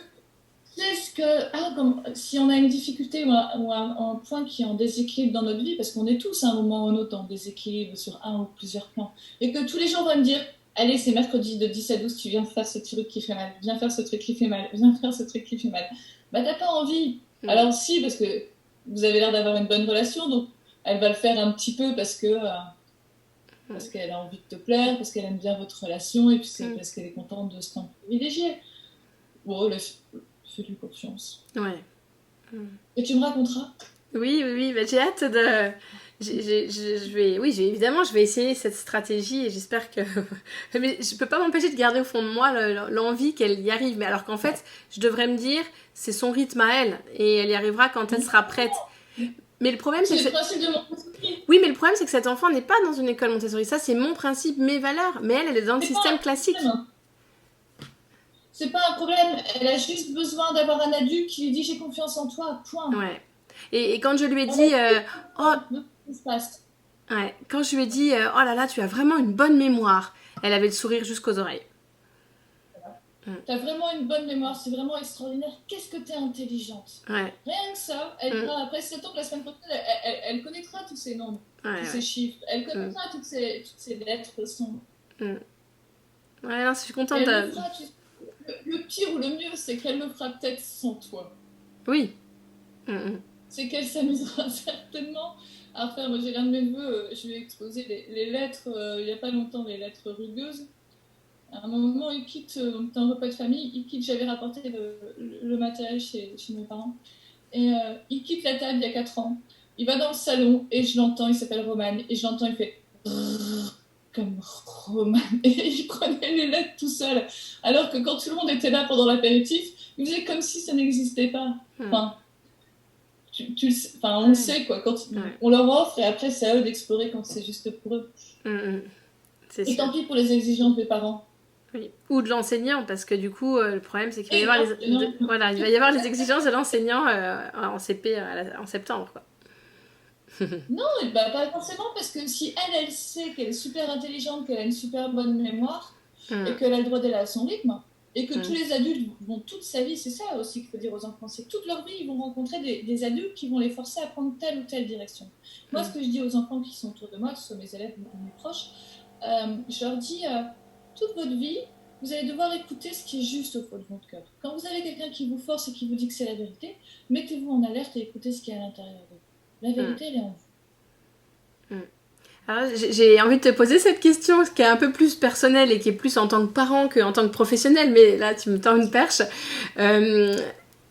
qu'est-ce que. Ah, comme, si on a une difficulté ou un point qui est en déséquilibre dans notre vie, parce qu'on est tous à un moment ou un autre en déséquilibre sur un ou plusieurs plans, et que tous les gens vont me dire, allez, c'est mercredi de 10 à 12, tu viens faire ce truc qui fait mal, viens faire ce truc qui fait mal, viens faire ce truc qui fait mal. Bah, t'as pas envie. Hum, Alors, si, parce que vous avez l'air d'avoir une bonne relation, donc elle va le faire un petit peu parce qu'elle a envie de te plaire, parce qu'elle aime bien votre relation, et puis c'est hum. parce qu'elle est contente de ce temps privilégié. Bon, fais-lui confiance. Ouais. Et tu me raconteras. Oui, oui, oui, bah, j'ai hâte de. Je vais, oui, évidemment, je vais essayer cette stratégie et j'espère que. Mais je peux pas m'empêcher de garder au fond de moi l'envie qu'elle y arrive. Mais alors qu'en fait, je devrais me dire, c'est son rythme à elle et elle y arrivera quand elle sera prête. Mais le problème, c'est C'est que le principe de Montessori. oui, mais le problème, c'est que cet enfant n'est pas dans une école Montessori. Ça, c'est mon principe, mes valeurs. Mais elle est dans le C'est pas système un classique. problème. C'est pas un problème. Elle a juste besoin d'avoir un adulte qui lui dit j'ai confiance en toi. Point. Ouais. Et quand je lui ai On a dit, oh, ce qui se passe. ouais, quand je lui ai dit, oh là là, tu as vraiment une bonne mémoire, elle avait le sourire jusqu'aux oreilles. Mm. T'as vraiment une bonne mémoire. C'est vraiment extraordinaire. Qu'est-ce que t'es intelligente. Ouais, Rien que ça. mm. Après 7 ans, la semaine prochaine, elle connaîtra tous ces nombres, Ouais, tous ces ouais. chiffres. Elle Mm. connaîtra toutes ces lettres. Mm. Ouais, non, je suis Et contente elle le de... fera. Le pire ou le mieux, c'est qu'elle le fera peut-être sans toi. Oui. Mm, mm. C'est qu'elle s'amusera certainement à faire. Moi, j'ai l'un de mes neveux, je lui ai exposé les lettres, il n'y a pas longtemps, les lettres rugueuses. À un moment, il quitte, on était en repas de famille, il quitte, j'avais rapporté le matériel chez mes parents, et il quitte la table il y a 4 ans. Il va dans le salon, et je l'entends, il s'appelle Roman, et je l'entends, il fait comme Roman, et il prenait les lettres tout seul. Alors que quand tout le monde était là pendant l'apéritif, il faisait comme si ça n'existait pas. Mm. Enfin, enfin, on le Ouais, sait, quoi. Quand ouais. on leur offre, et après, c'est à eux d'explorer quand c'est juste pour eux. Mm, mm. C'est Et sûr. tant pis pour les exigences des parents. Oui. Ou de l'enseignant, parce que du coup, le problème, c'est qu'il va y Et avoir non, voilà, il va y avoir les exigences de l'enseignant en CP en septembre, quoi. non, bah, pas forcément, parce que si elle sait qu'elle est super intelligente, qu'elle a une super bonne mémoire, et Mm, qu'elle a le droit d'aller à son rythme, et que tous mm, les adultes vont toute sa vie, c'est ça aussi qu'il faut dire aux enfants, c'est que toute leur vie, ils vont rencontrer des adultes qui vont les forcer à prendre telle ou telle direction. Moi, ce mm, que je dis aux enfants qui sont autour de moi, que ce soit mes élèves ou mes proches, je leur dis, toute votre vie, vous allez devoir écouter ce qui est juste au fond de votre cœur. Quand vous avez quelqu'un qui vous force et qui vous dit que c'est la vérité, mettez-vous en alerte et écoutez ce qui est à l'intérieur de vous. La vérité, elle est en vous. Alors, j'ai envie de te poser cette question, qui est un peu plus personnelle et qui est plus en tant que parent qu'en tant que professionnel, mais là, tu me tends une perche.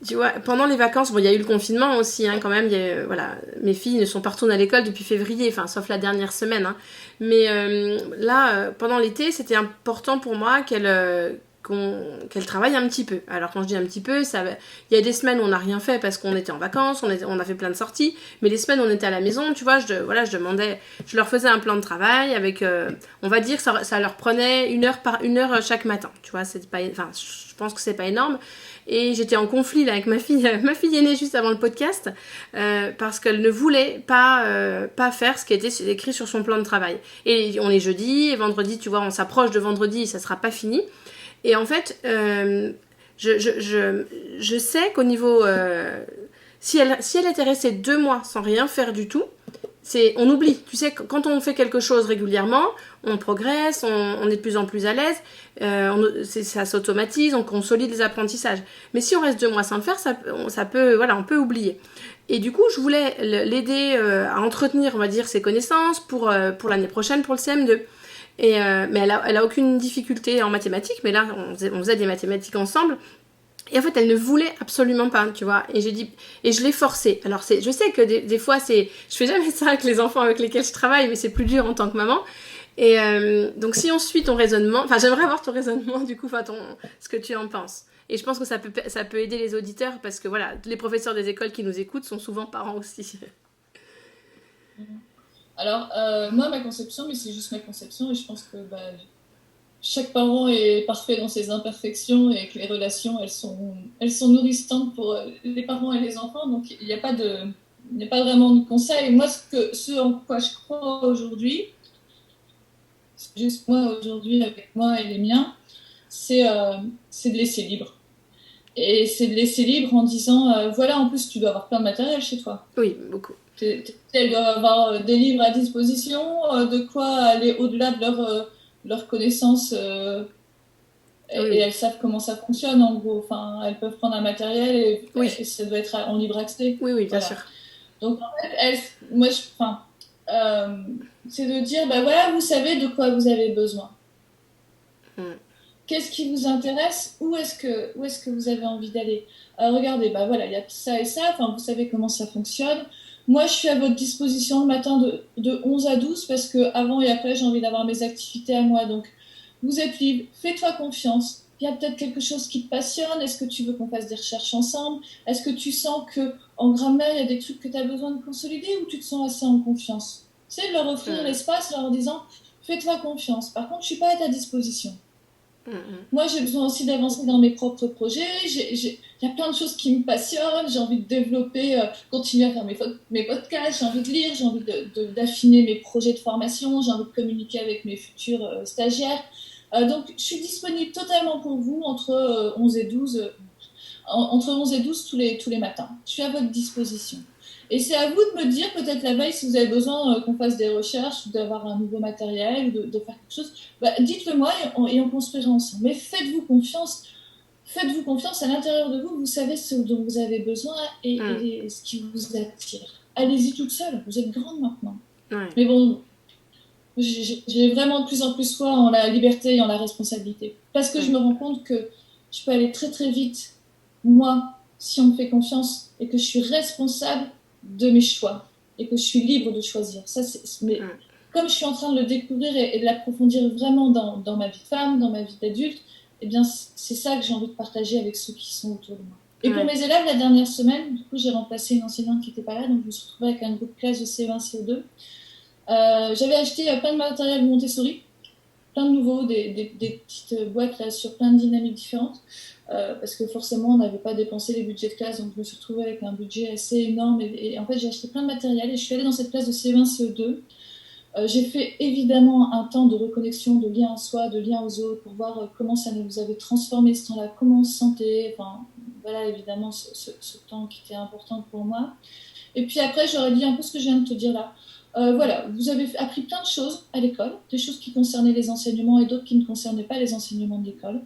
Tu vois, pendant les vacances, bon, il y a eu le confinement aussi, hein, quand même. Voilà, mes filles ne sont pas retournées à l'école depuis février, enfin, sauf la dernière semaine. Hein. Mais là, pendant l'été, c'était important pour moi qu'elle travaille un petit peu. Alors quand je dis un petit peu, il y a des semaines où on n'a rien fait parce qu'on était en vacances, on a fait plein de sorties, mais les semaines où on était à la maison, tu vois, je leur faisais un plan de travail avec, on va dire, ça leur prenait 1 heure chaque matin, tu vois, je pense que c'est pas énorme. Et j'étais en conflit là, avec ma fille aînée juste avant le podcast, parce qu'elle ne voulait pas faire ce qui était écrit sur son plan de travail. Et on est jeudi, et vendredi, tu vois, on s'approche de vendredi, et ça sera pas fini. Et en fait, je sais qu'au niveau... si elle était restée 2 mois sans rien faire du tout, on oublie. Tu sais, quand on fait quelque chose régulièrement, on progresse, on est de plus en plus à l'aise, ça s'automatise, on consolide les apprentissages. Mais si on reste 2 mois sans le faire, ça peut, voilà, on peut oublier. Et du coup, je voulais l'aider à entretenir, on va dire, ses connaissances pour l'année prochaine, pour le CM2. Mais elle a aucune difficulté en mathématiques, mais là, on faisait des mathématiques ensemble. Et en fait, elle ne voulait absolument pas, tu vois. Et je l'ai forcée. Alors, je sais que des fois, je fais jamais ça avec les enfants avec lesquels je travaille, mais c'est plus dur en tant que maman. Et donc, si on suit ton raisonnement, enfin, j'aimerais avoir ton raisonnement, du coup, ce que tu en penses. Et je pense que ça peut aider les auditeurs parce que voilà, les professeurs des écoles qui nous écoutent sont souvent parents aussi. Alors, moi, ma conception, mais c'est juste ma conception, et je pense que chaque parent est parfait dans ses imperfections et que les relations, elles sont nourrissantes pour les parents et les enfants. Donc, il n'y a pas vraiment de conseil. Moi, ce en quoi je crois aujourd'hui, c'est juste moi aujourd'hui avec moi et les miens, c'est de laisser libre. Et c'est de laisser libre en disant, voilà, en plus, tu dois avoir plein de matériel chez toi. Oui, beaucoup. Elles doivent avoir des livres à disposition, de quoi aller au-delà de leur connaissance, et elles savent comment ça fonctionne en gros. Enfin, elles peuvent prendre un matériel et ça doit être en libre accès. Oui, bien sûr. Donc en fait, c'est de dire, voilà, vous savez de quoi vous avez besoin. Qu'est-ce qui vous intéresse? Où est-ce que vous avez envie d'aller? Regardez, voilà, il y a ça et ça. Enfin, vous savez comment ça fonctionne. Moi, je suis à votre disposition le matin de 11 à 12 parce que avant et après, j'ai envie d'avoir mes activités à moi. Donc, vous êtes libre. Fais-toi confiance. Il y a peut-être quelque chose qui te passionne. Est-ce que tu veux qu'on fasse des recherches ensemble? Est-ce que tu sens qu'en grammaire, il y a des trucs que tu as besoin de consolider ou tu te sens assez en confiance? Tu sais, de leur offrir l'espace, leur disant, fais-toi confiance. Par contre, je suis pas à ta disposition. Moi, j'ai besoin aussi d'avancer dans mes propres projets. Il y a plein de choses qui me passionnent. J'ai envie de développer, continuer à faire mes podcasts. J'ai envie de lire. J'ai envie d'affiner mes projets de formation. J'ai envie de communiquer avec mes futurs stagiaires. Donc, je suis disponible totalement pour vous entre 11 et 12, entre 11 et 12 tous les matins. Je suis à votre disposition. Et c'est à vous de me dire, peut-être la veille, si vous avez besoin qu'on fasse des recherches, d'avoir un nouveau matériel, de faire quelque chose, dites-le moi et on construira ensemble. Mais faites-vous confiance. Faites-vous confiance à l'intérieur de vous. Vous savez ce dont vous avez besoin et ce qui vous attire. Allez-y toute seule. Vous êtes grande maintenant. Mais bon, j'ai vraiment de plus en plus foi en la liberté et en la responsabilité. Parce que je me rends compte que je peux aller très très vite, moi, si on me fait confiance et que je suis responsable de mes choix et que je suis libre de choisir. Mais comme je suis en train de le découvrir et de l'approfondir vraiment dans ma vie de femme, dans ma vie d'adulte, eh bien, c'est ça que j'ai envie de partager avec ceux qui sont autour de moi. Et pour mes élèves, la dernière semaine, du coup, j'ai remplacé une enseignante qui n'était pas là, donc je me suis retrouvée avec un groupe classe de CE1, CE2. J'avais acheté plein de matériel Montessori, plein de nouveaux, des petites boîtes là, sur plein de dynamiques différentes. Parce que forcément on n'avait pas dépensé les budgets de classe, donc je me suis retrouvée avec un budget assez énorme et en fait j'ai acheté plein de matériel et je suis allée dans cette classe de CE1, CE2. J'ai fait évidemment un temps de reconnexion, de lien à soi, de lien aux autres pour voir comment ça nous avait transformé ce temps-là, comment on se sentait, enfin voilà évidemment ce temps qui était important pour moi. Et puis après j'aurais dit un peu ce que je viens de te dire là. Voilà, vous avez appris plein de choses à l'école, des choses qui concernaient les enseignements et d'autres qui ne concernaient pas les enseignements de l'école.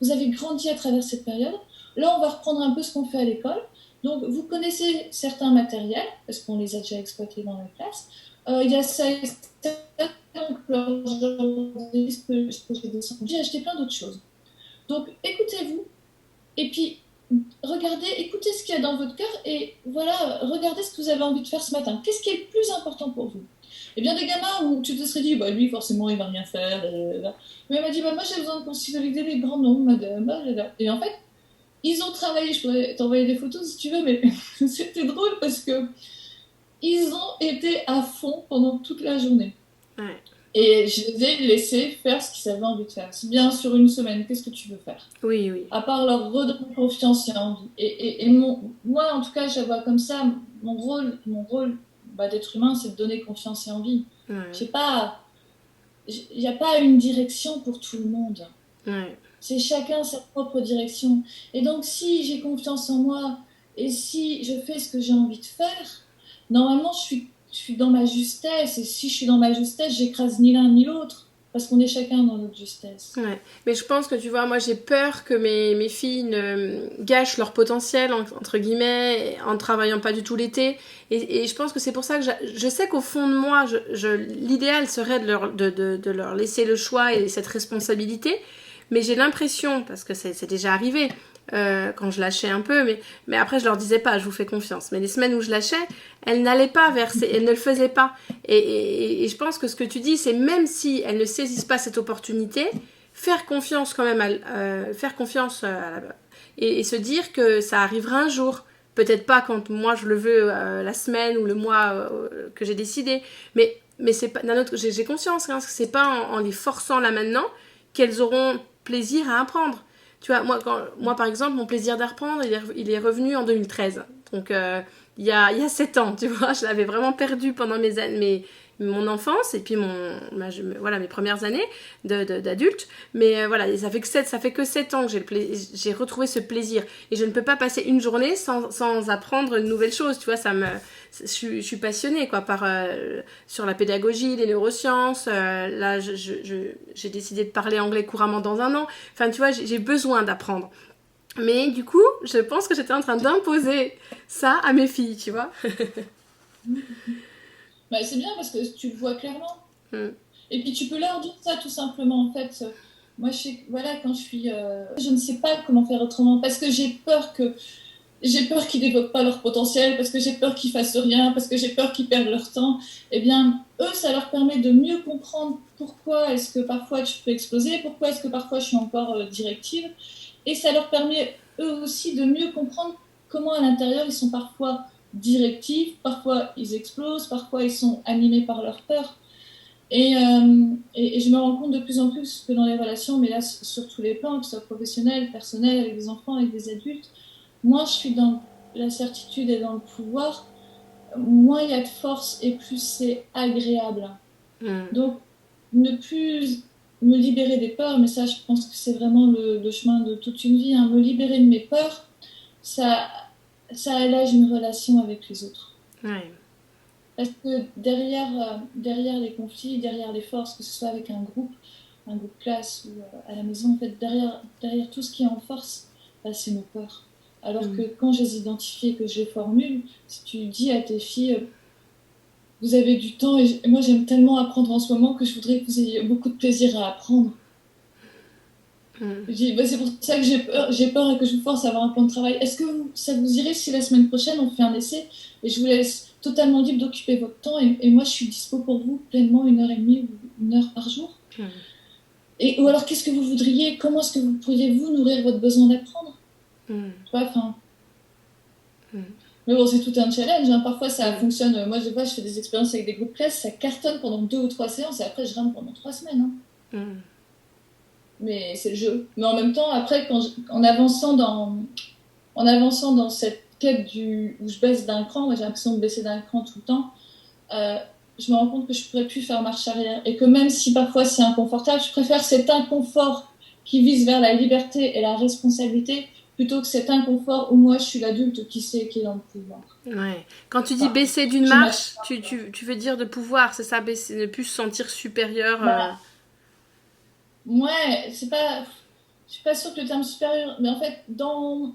Vous avez grandi à travers cette période. Là, on va reprendre un peu ce qu'on fait à l'école. Donc, vous connaissez certains matériels, parce qu'on les a déjà exploités dans la classe. Il y a ça et ça. Donc, j'ai acheté plein d'autres choses. Donc, écoutez-vous. Et puis, regardez, écoutez ce qu'il y a dans votre cœur et voilà, regardez ce que vous avez envie de faire ce matin. Qu'est-ce qui est le plus important pour vous? Eh bien, des gamins où tu te serais dit, bah lui, forcément, il va rien faire. Mais elle m'a dit, bah moi, j'ai besoin de consolider les grands noms, madame. Et en fait, ils ont travaillé, je pourrais t'envoyer des photos si tu veux, mais c'était drôle parce que ils ont été à fond pendant toute la journée. Ouais. Et je les ai laissés faire ce qu'ils avaient envie de faire. C'est bien sur une semaine, qu'est-ce que tu veux faire? Oui, oui. À part leur redonner confiance et envie. Et moi, en tout cas, je la vois comme ça. Mon rôle d'être humain, c'est de donner confiance et envie. Ouais. J'ai pas, il n'y a pas une direction pour tout le monde. Ouais. C'est chacun sa propre direction. Et donc, si j'ai confiance en moi et si je fais ce que j'ai envie de faire, normalement, je suis dans ma justesse. Et si je suis dans ma justesse, j'écrase ni l'un ni l'autre. Parce qu'on est chacun dans notre justesse. Ouais. Mais je pense que tu vois, moi j'ai peur que mes filles ne gâchent leur potentiel, entre guillemets, en travaillant pas du tout l'été. Et je pense que c'est pour ça que je sais qu'au fond de moi, l'idéal serait de leur laisser le choix et cette responsabilité. Mais j'ai l'impression, parce que c'est déjà arrivé, quand je lâchais un peu, mais après je leur disais pas, je vous fais confiance. Mais les semaines où je lâchais, elles n'allaient pas verser, elles ne le faisaient pas. Et je pense que ce que tu dis, c'est même si elles ne saisissent pas cette opportunité, faire confiance quand même, faire confiance et se dire que ça arrivera un jour. Peut-être pas quand moi je le veux la semaine ou le mois que j'ai décidé, mais c'est pas, d'un autre, j'ai conscience hein, que c'est pas en les forçant là maintenant qu'elles auront plaisir à apprendre. Tu vois, moi par exemple, mon plaisir d'apprendre, il est revenu en 2013. Donc, il y a 7 ans, tu vois. Je l'avais vraiment perdu pendant mon enfance et puis voilà, mes premières années d'adulte. Mais voilà, ça fait que 7 ans que j'ai retrouvé ce plaisir. Et je ne peux pas passer une journée sans apprendre une nouvelle chose. Tu vois, je suis passionnée quoi, sur la pédagogie, les neurosciences. Là, j'ai décidé de parler anglais couramment dans un an. Enfin, tu vois, j'ai besoin d'apprendre. Mais du coup, je pense que j'étais en train d'imposer ça à mes filles, tu vois. Bah, c'est bien parce que tu le vois clairement. Mm. Et puis tu peux leur dire ça tout simplement. En fait, moi, voilà, quand je ne sais pas comment faire autrement parce que j'ai peur qu'ils développent pas leur potentiel, parce que j'ai peur qu'ils fassent rien, parce que j'ai peur qu'ils perdent leur temps. Eh bien, eux, ça leur permet de mieux comprendre pourquoi est-ce que parfois tu peux exploser, pourquoi est-ce que parfois je suis encore directive. Et ça leur permet, eux aussi, de mieux comprendre comment à l'intérieur ils sont parfois directifs, parfois ils explosent, parfois ils sont animés par leur peur. Et je me rends compte de plus en plus que dans les relations, mais là sur tous les plans, que ce soit professionnel, personnel, avec des enfants, avec des adultes, moins je suis dans la certitude et dans le pouvoir, moins il y a de force et plus c'est agréable. Donc, ne plus me libérer des peurs, mais ça, je pense que c'est vraiment le chemin de toute une vie. Hein. Me libérer de mes peurs, ça allège une relation avec les autres. Ouais. Parce que derrière les conflits, derrière les forces, que ce soit avec un groupe classe ou à la maison, en fait, derrière tout ce qui est en force, c'est nos peurs. Alors que quand je les identifie et que je les formule, si tu dis à tes filles, vous avez du temps, et moi j'aime tellement apprendre en ce moment que je voudrais que vous ayez beaucoup de plaisir à apprendre. Je dis, c'est pour ça que j'ai peur et que je vous force à avoir un plan de travail. Est-ce que ça vous irait si la semaine prochaine on fait un essai et je vous laisse totalement libre d'occuper votre temps et moi je suis dispo pour vous pleinement 1h30 ou 1 heure par jour? Ou alors qu'est-ce que vous voudriez? Comment est-ce que vous pourriez-vous nourrir votre besoin d'apprendre? Tu vois, enfin... Mais bon, c'est tout un challenge. Hein. Parfois, ça fonctionne. Moi, je fais des expériences avec des groupes classe, ça cartonne pendant 2 ou 3 séances et après, je rame pendant 3 semaines. Hein. Mais c'est le jeu. Mais en même temps, après, en avançant dans cette quête où je baisse d'un cran, moi j'ai l'impression de baisser d'un cran tout le temps, je me rends compte que je ne pourrais plus faire marche arrière. Et que même si parfois c'est inconfortable, je préfère cet inconfort qui vise vers la liberté et la responsabilité plutôt que cet inconfort où moi je suis l'adulte qui sait qui est dans le pouvoir. Ouais. Quand tu dis baisser d'une marche, tu veux dire de pouvoir, c'est ça, baisser, ne plus se sentir supérieur. Bah, ouais, c'est pas, je suis pas sûre que le terme supérieur, mais en fait, dans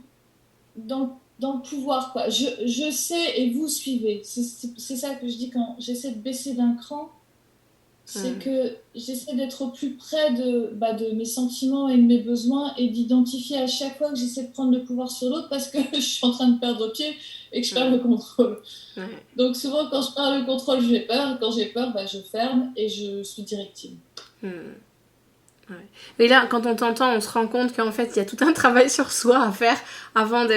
le pouvoir, quoi. Je sais et vous suivez. C'est ça que je dis quand j'essaie de baisser d'un cran. C'est que j'essaie d'être au plus près de mes sentiments et de mes besoins et d'identifier à chaque fois que j'essaie de prendre le pouvoir sur l'autre parce que je suis en train de perdre pied et que je perds le contrôle. Ouais. Donc souvent, quand je perds le contrôle, j'ai peur. Quand j'ai peur, je ferme et je suis directive. Ouais. Mais là, quand on t'entend, on se rend compte qu'en fait, il y a tout un travail sur soi à faire avant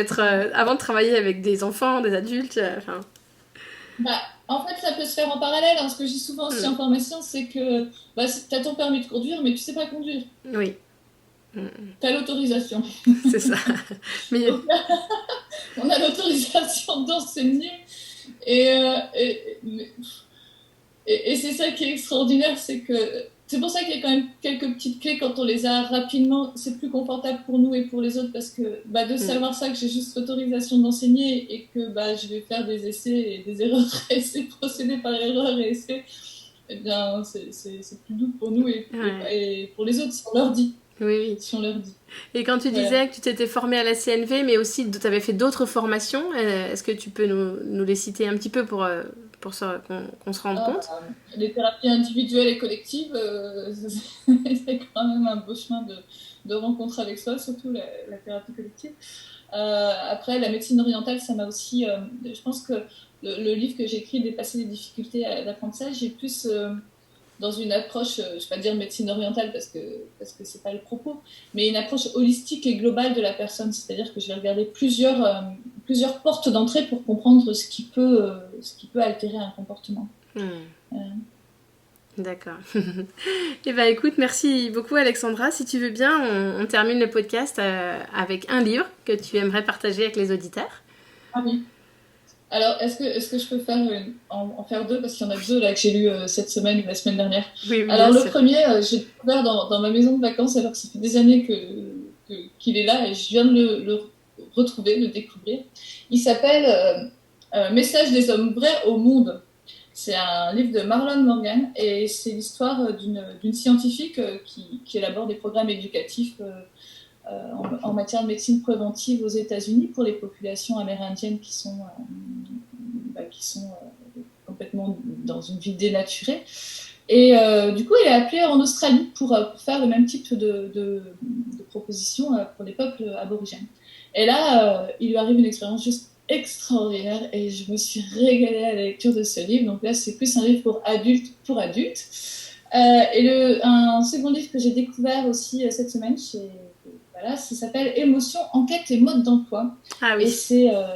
avant de travailler avec des enfants, des adultes. Enfin. En fait, ça peut se faire en parallèle. Hein. Ce que je dis souvent aussi en formation, c'est que tu as ton permis de conduire, mais tu sais pas conduire. Oui. Tu as l'autorisation. C'est ça. Mais... Donc, on a l'autorisation d'enseigner. Et c'est ça qui est extraordinaire, c'est que c'est pour ça qu'il y a quand même quelques petites clés quand on les a rapidement, c'est plus confortable pour nous et pour les autres parce que de savoir ça que j'ai juste l'autorisation d'enseigner et que je vais faire des essais et des erreurs et essais, procéder par erreur et essais, eh bien c'est plus doux pour nous et pour les autres si on leur dit. Oui. Si on leur dit. Et quand tu disais que tu t'étais formée à la CNV, mais aussi tu avais fait d'autres formations, est-ce que tu peux nous les citer un petit peu pour qu'on se rende compte? Les thérapies individuelles et collectives, c'est quand même un beau chemin de rencontre avec soi, surtout la thérapie collective. Après, la médecine orientale, ça m'a aussi... je pense que le livre que j'ai écrit, Dépasser les difficultés d'apprentissage, j'ai plus... dans une approche, je ne vais pas dire médecine orientale parce que c'est pas le propos, mais une approche holistique et globale de la personne. C'est-à-dire que je vais regarder plusieurs portes d'entrée pour comprendre ce qui peut altérer un comportement. D'accord. Eh bien, écoute, merci beaucoup Alexandra. Si tu veux bien, on termine le podcast avec un livre que tu aimerais partager avec les auditeurs. Ah oui. Alors, est-ce que je peux en faire deux parce qu'il y en a deux là que j'ai lu cette semaine ou la semaine dernière. Oui, alors le premier, j'ai découvert dans ma maison de vacances alors que ça fait des années qu'il est là et je viens de le retrouver, le découvrir. Il s'appelle Message des hommes vrais au monde. C'est un livre de Marlon Morgan et c'est l'histoire d'une scientifique qui élabore des programmes éducatifs en matière de médecine préventive aux États-Unis pour les populations amérindiennes qui sont complètement dans une vie dénaturée. Et du coup, elle est appelée en Australie pour faire le même type de proposition pour les peuples aborigènes. Et là, il lui arrive une expérience juste extraordinaire et je me suis régalée à la lecture de ce livre. Donc là, c'est plus un livre pour adultes. Un second livre que j'ai découvert aussi cette semaine, ça s'appelle Émotion, enquête et mode d'emploi. Ah oui. Et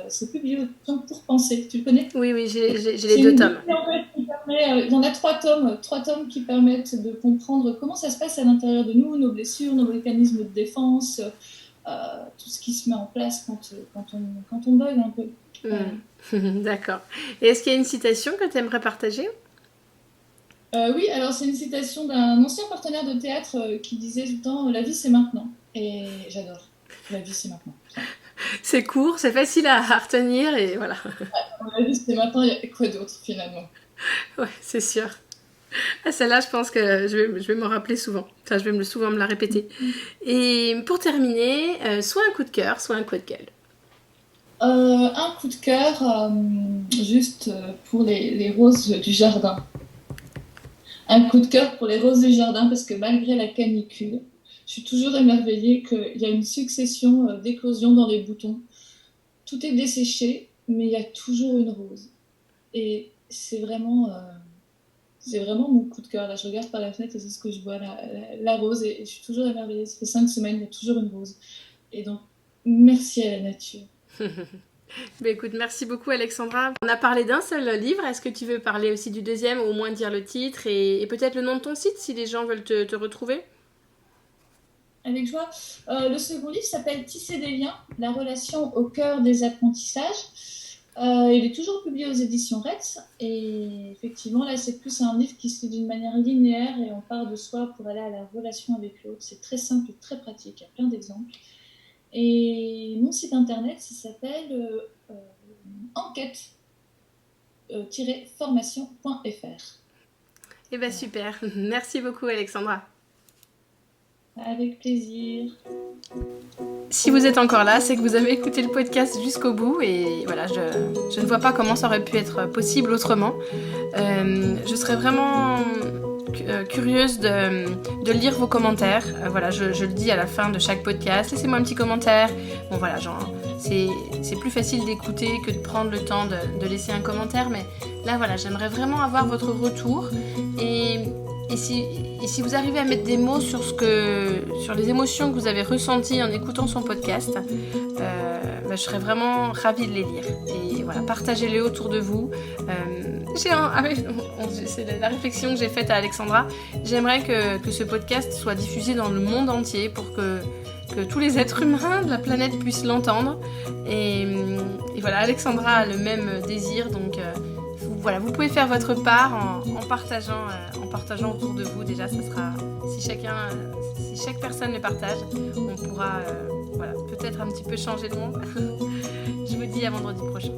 c'est publié au Temps pour penser. Tu le connais ? Oui, j'ai les deux tomes. Il y en a trois tomes qui permettent de comprendre comment ça se passe à l'intérieur de nous, nos blessures, nos mécanismes de défense, tout ce qui se met en place quand on bug un peu. D'accord. Et est-ce qu'il y a une citation que tu aimerais partager ? Oui, alors c'est une citation d'un ancien partenaire de théâtre qui disait tout le temps « La vie, c'est maintenant ». Et j'adore. La vie, c'est maintenant. C'est court, c'est facile à retenir et voilà. La vie, c'est maintenant, il y a quoi d'autre finalement ? Ouais, c'est sûr. Celle-là, je pense que je vais m'en rappeler souvent. Enfin, je vais souvent me la répéter. Et pour terminer, soit un coup de cœur, soit un coup de gueule. Un coup de cœur, juste pour les roses du jardin. Un coup de cœur pour les roses du jardin parce que malgré la canicule, je suis toujours émerveillée qu'il y a une succession d'éclosions dans les boutons. Tout est desséché, mais il y a toujours une rose. Et c'est vraiment mon coup de cœur. Là, je regarde par la fenêtre et c'est ce que je vois, la rose. Et je suis toujours émerveillée. Ça fait 5 semaines, il y a toujours une rose. Et donc, merci à la nature. Écoute, merci beaucoup Alexandra. On a parlé d'un seul livre. Est-ce que tu veux parler aussi du deuxième, au moins dire le titre et peut-être le nom de ton site si les gens veulent te retrouver ? Avec joie. Le second livre s'appelle Tisser des liens, la relation au cœur des apprentissages. Il est toujours publié aux éditions Retz. Et effectivement, là, c'est plus un livre qui se lit d'une manière linéaire et on part de soi pour aller à la relation avec l'autre. C'est très simple et très pratique. Il y a plein d'exemples. Et mon site internet, ça s'appelle enquête-formation.fr. Eh bien, super. Merci beaucoup, Alexandra. Avec plaisir. Si vous êtes encore là, c'est que vous avez écouté le podcast jusqu'au bout et voilà, je ne vois pas comment ça aurait pu être possible autrement. Je serais vraiment curieuse de lire vos commentaires. Voilà, je le dis à la fin de chaque podcast, laissez-moi un petit commentaire. Bon voilà, c'est plus facile d'écouter que de prendre le temps de laisser un commentaire, mais là voilà, j'aimerais vraiment avoir votre retour et si vous arrivez à mettre des mots sur les émotions que vous avez ressenties en écoutant son podcast, je serais vraiment ravie de les lire. Et voilà, partagez-les autour de vous. C'est la réflexion que j'ai faite à Alexandra. J'aimerais que ce podcast soit diffusé dans le monde entier pour que tous les êtres humains de la planète puissent l'entendre. Et voilà, Alexandra a le même désir, donc voilà, vous pouvez faire votre part en partageant autour de vous. Déjà, ça sera, si chaque personne le partage, on pourra peut-être un petit peu changer le monde. Je vous dis à vendredi prochain.